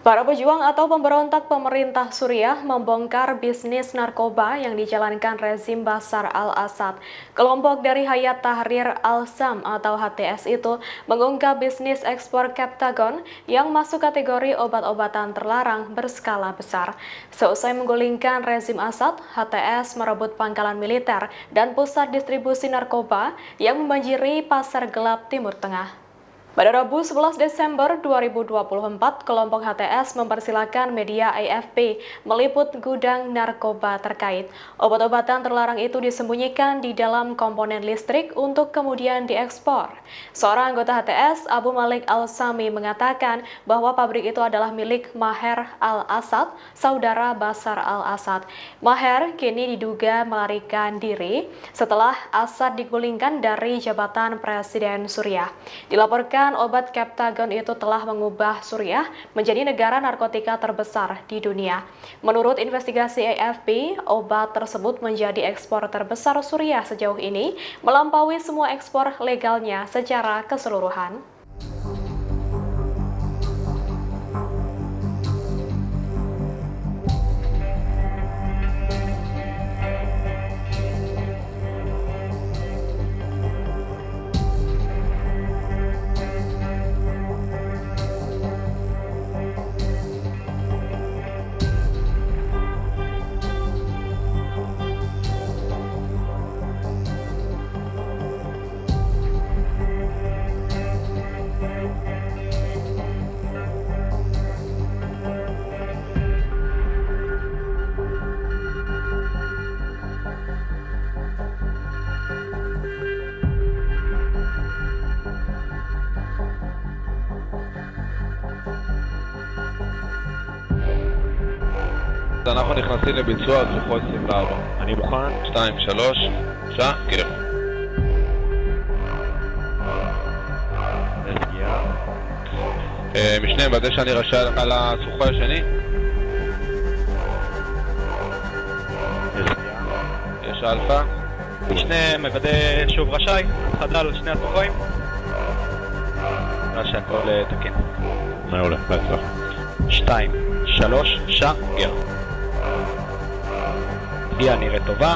Para pejuang atau pemberontak pemerintah Suriah membongkar bisnis narkoba yang dijalankan rezim Bashar al-Assad. Kelompok dari Hayat Tahrir al-Sham atau HTS itu mengungkap bisnis ekspor Captagon yang masuk kategori obat-obatan terlarang berskala besar. Seusai menggulingkan rezim Assad, HTS merebut pangkalan militer dan pusat distribusi narkoba yang membanjiri pasar gelap Timur Tengah. Pada Rabu 11 Desember 2024, kelompok HTS mempersilahkan media AFP meliput gudang narkoba terkait. Obat-obatan terlarang itu disembunyikan di dalam komponen listrik untuk kemudian diekspor. Seorang anggota HTS, Abu Malik Al-Sami, mengatakan bahwa pabrik itu adalah milik Maher al-Assad, saudara Bashar al-Assad. Maher kini diduga melarikan diri setelah Assad digulingkan dari jabatan Presiden Suriah. Dilaporkan obat Captagon itu telah mengubah Suriah menjadi negara narkotika terbesar di dunia. Menurut investigasi AFP, obat tersebut menjadi ekspor terbesar Suriah sejauh ini, melampaui semua ekspor legalnya secara keseluruhan. אנחנו נכנסים לביצוע אז לכל 24. אני מוכן. 2, 3, שעה, קרב. סגירה. משנה, בזה שאני רשאי על הסוחר השני. יש אלפא. משנה מוודא שוב רשאי, חדל על שני הסוחרים. נראה שהכל תקין. מעולה, בהצלחה. 2, 3, שגר. הגיעה נראית טובה.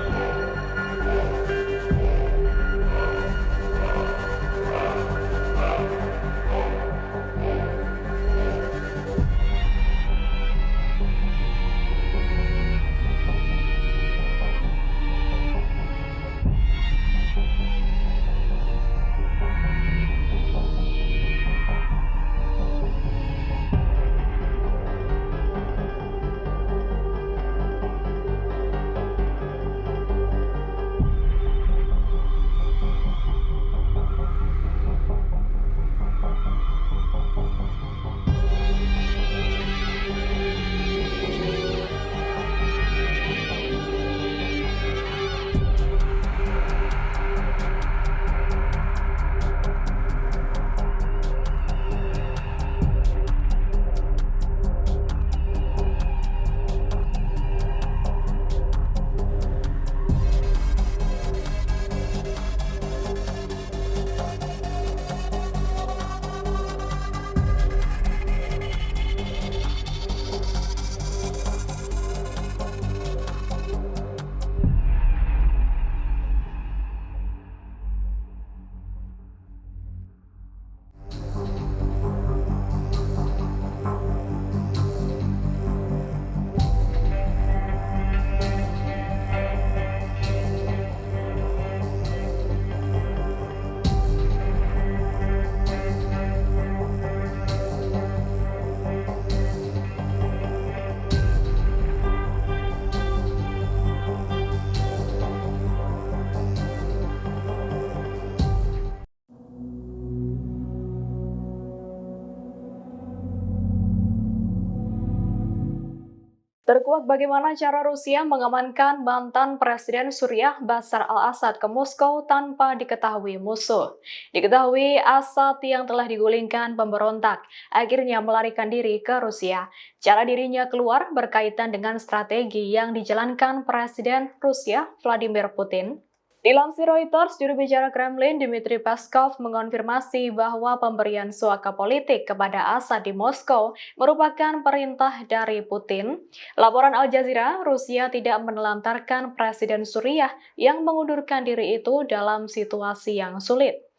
Terkuak bagaimana cara Rusia mengamankan mantan Presiden Suriah Bashar al-Assad ke Moskow tanpa diketahui musuh. Diketahui Assad yang telah digulingkan pemberontak akhirnya melarikan diri ke Rusia. Cara dirinya keluar berkaitan dengan strategi yang dijalankan Presiden Rusia Vladimir Putin. Dilansir Reuters, juru bicara Kremlin Dmitry Peskov mengonfirmasi bahwa pemberian suaka politik kepada Assad di Moskow merupakan perintah dari Putin. Laporan Al Jazeera, Rusia tidak menelantarkan Presiden Suriah yang mengundurkan diri itu dalam situasi yang sulit.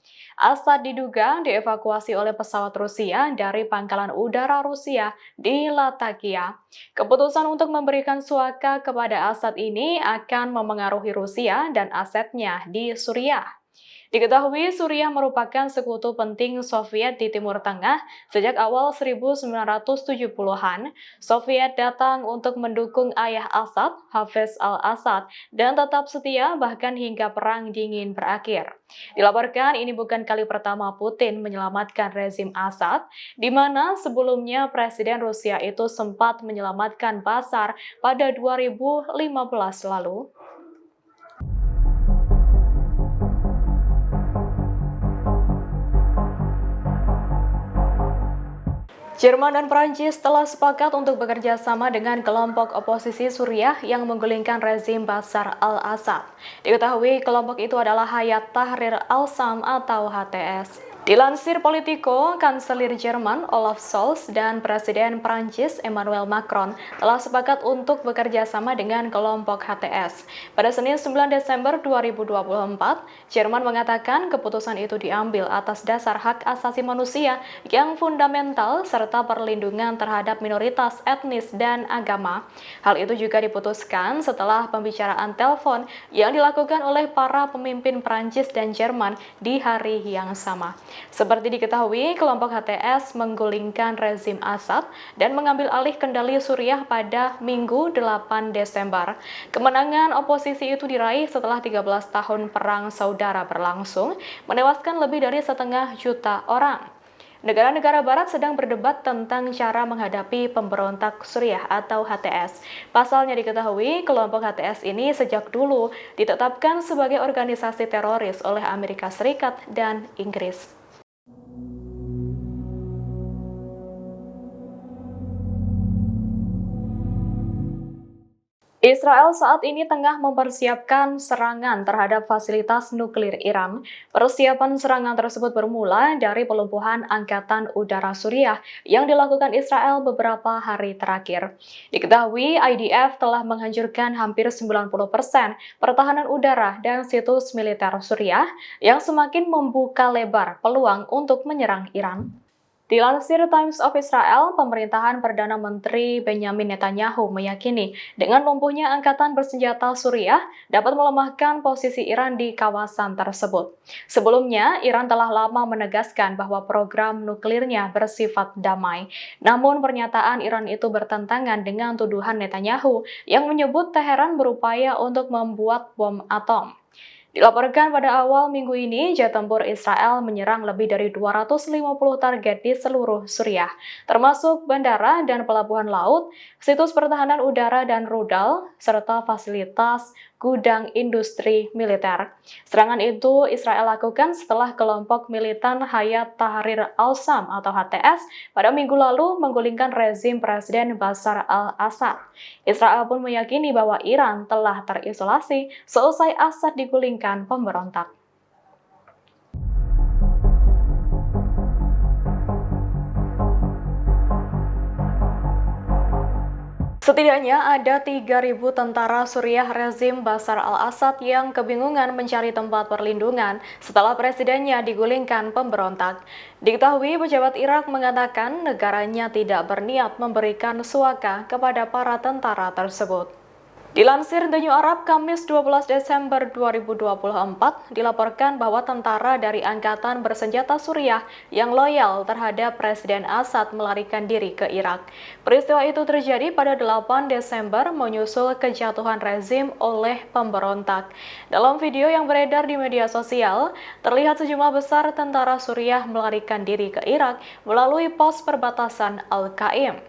Assad diduga dievakuasi oleh pesawat Rusia dari pangkalan udara Rusia di Latakia. Keputusan untuk memberikan suaka kepada Assad ini akan memengaruhi Rusia dan asetnya di Suriah. Diketahui Suriah merupakan sekutu penting Soviet di Timur Tengah sejak awal 1970-an. Soviet datang untuk mendukung ayah Assad, Hafez al-Assad, dan tetap setia bahkan hingga Perang Dingin berakhir. Dilaporkan ini bukan kali pertama Putin menyelamatkan rezim Assad, di mana sebelumnya Presiden Rusia itu sempat menyelamatkan Bashar pada 2015 lalu. Jerman dan Prancis telah sepakat untuk bekerja sama dengan kelompok oposisi Suriah yang menggulingkan rezim Bashar al-Assad. Diketahui kelompok itu adalah Hayat Tahrir al-Sham atau HTS. Dilansir Politico, Kanselir Jerman Olaf Scholz dan Presiden Prancis Emmanuel Macron telah sepakat untuk bekerja sama dengan kelompok HTS. Pada Senin 9 Desember 2024, Jerman mengatakan keputusan itu diambil atas dasar hak asasi manusia yang fundamental serta perlindungan terhadap minoritas etnis dan agama. Hal itu juga diputuskan setelah pembicaraan telepon yang dilakukan oleh para pemimpin Prancis dan Jerman di hari yang sama. Seperti diketahui, kelompok HTS menggulingkan rezim Assad dan mengambil alih kendali Suriah pada Minggu 8 Desember. Kemenangan oposisi itu diraih setelah 13 tahun perang saudara berlangsung, menewaskan lebih dari 1,5 juta orang. Negara-negara barat sedang berdebat tentang cara menghadapi pemberontak Suriah atau HTS. Pasalnya diketahui kelompok HTS ini sejak dulu ditetapkan sebagai organisasi teroris oleh Amerika Serikat dan Inggris. Israel saat ini tengah mempersiapkan serangan terhadap fasilitas nuklir Iran. Persiapan serangan tersebut bermula dari pelumpuhan Angkatan Udara Suriah yang dilakukan Israel beberapa hari terakhir. Diketahui IDF telah menghancurkan hampir 90% pertahanan udara dan situs militer Suriah yang semakin membuka lebar peluang untuk menyerang Iran. Dilansir Times of Israel, pemerintahan Perdana Menteri Benjamin Netanyahu meyakini dengan lumpuhnya angkatan bersenjata Suriah dapat melemahkan posisi Iran di kawasan tersebut. Sebelumnya, Iran telah lama menegaskan bahwa program nuklirnya bersifat damai. Namun pernyataan Iran itu bertentangan dengan tuduhan Netanyahu yang menyebut Teheran berupaya untuk membuat bom atom. Dilaporkan pada awal minggu ini, jet tempur Israel menyerang lebih dari 250 target di seluruh Suriah, termasuk bandara dan pelabuhan laut, situs pertahanan udara dan rudal, serta fasilitas gudang industri militer. Serangan itu Israel lakukan setelah kelompok militan Hayat Tahrir al-Sham atau HTS pada minggu lalu menggulingkan rezim Presiden Bashar al-Assad. Israel pun meyakini bahwa Iran telah terisolasi seusai Assad digulingkan pemberontak. Setidaknya ada 3.000 tentara Suriah rezim Bashar al-Assad yang kebingungan mencari tempat perlindungan setelah presidennya digulingkan pemberontak. Diketahui pejabat Irak mengatakan negaranya tidak berniat memberikan suaka kepada para tentara tersebut. Dilansir The New Arab, Kamis 12 Desember 2024, dilaporkan bahwa tentara dari Angkatan Bersenjata Suriah yang loyal terhadap Presiden Assad melarikan diri ke Irak. Peristiwa itu terjadi pada 8 Desember menyusul kejatuhan rezim oleh pemberontak. Dalam video yang beredar di media sosial, terlihat sejumlah besar tentara Suriah melarikan diri ke Irak melalui pos perbatasan Al-Qaim.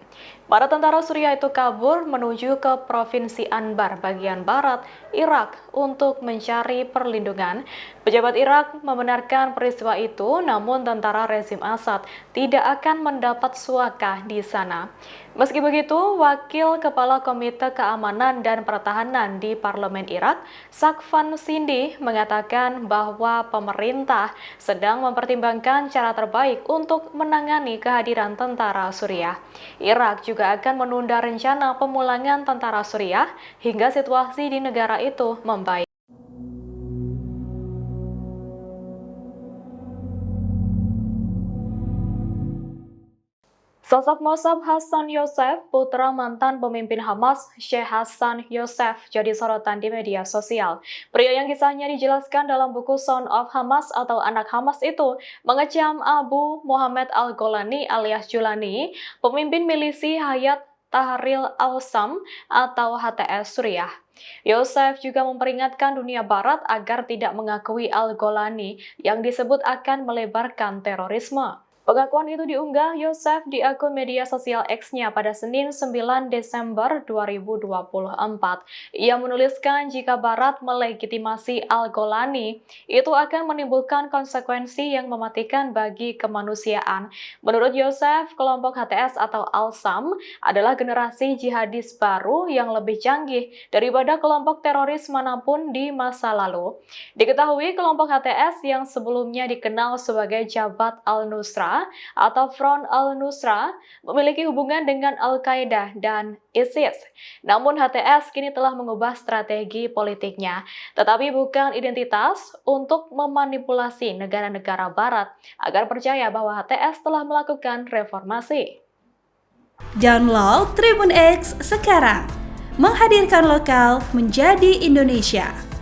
Para tentara Suriah itu kabur menuju ke Provinsi Anbar bagian barat Irak untuk mencari perlindungan. Pejabat Irak membenarkan peristiwa itu, namun tentara rezim Assad tidak akan mendapat suaka di sana. Meski begitu, Wakil Kepala Komite Keamanan dan Pertahanan di Parlemen Irak, Sakvan Sindi, mengatakan bahwa pemerintah sedang mempertimbangkan cara terbaik untuk menangani kehadiran tentara Suriah. Irak juga akan menunda rencana pemulangan tentara Suriah hingga situasi di negara itu membaik. Sosok Mossab Hassan Youssef, putra mantan pemimpin Hamas Sheikh Hassan Youssef, jadi sorotan di media sosial. Pria yang kisahnya dijelaskan dalam buku Son of Hamas atau Anak Hamas itu mengecam Abu Muhammad Al-Golani alias Julani, pemimpin milisi Hayat Tahrir al-Sham atau HTS Suriah. Youssef juga memperingatkan dunia barat agar tidak mengakui Al-Golani yang disebut akan melebarkan terorisme. Pengakuan itu diunggah Youssef di akun media sosial X-nya pada Senin 9 Desember 2024. Ia menuliskan jika Barat melegitimasi Al-Golani, itu akan menimbulkan konsekuensi yang mematikan bagi kemanusiaan. Menurut Youssef, kelompok HTS atau Al-Sham adalah generasi jihadis baru yang lebih canggih daripada kelompok teroris manapun di masa lalu. Diketahui kelompok HTS yang sebelumnya dikenal sebagai Jabhat al-Nusra atau Front al-Nusra memiliki hubungan dengan Al-Qaeda dan ISIS. Namun HTS kini telah mengubah strategi politiknya, tetapi bukan identitas untuk memanipulasi negara-negara barat agar percaya bahwa HTS telah melakukan reformasi. Download Tribun X sekarang, menghadirkan lokal menjadi Indonesia.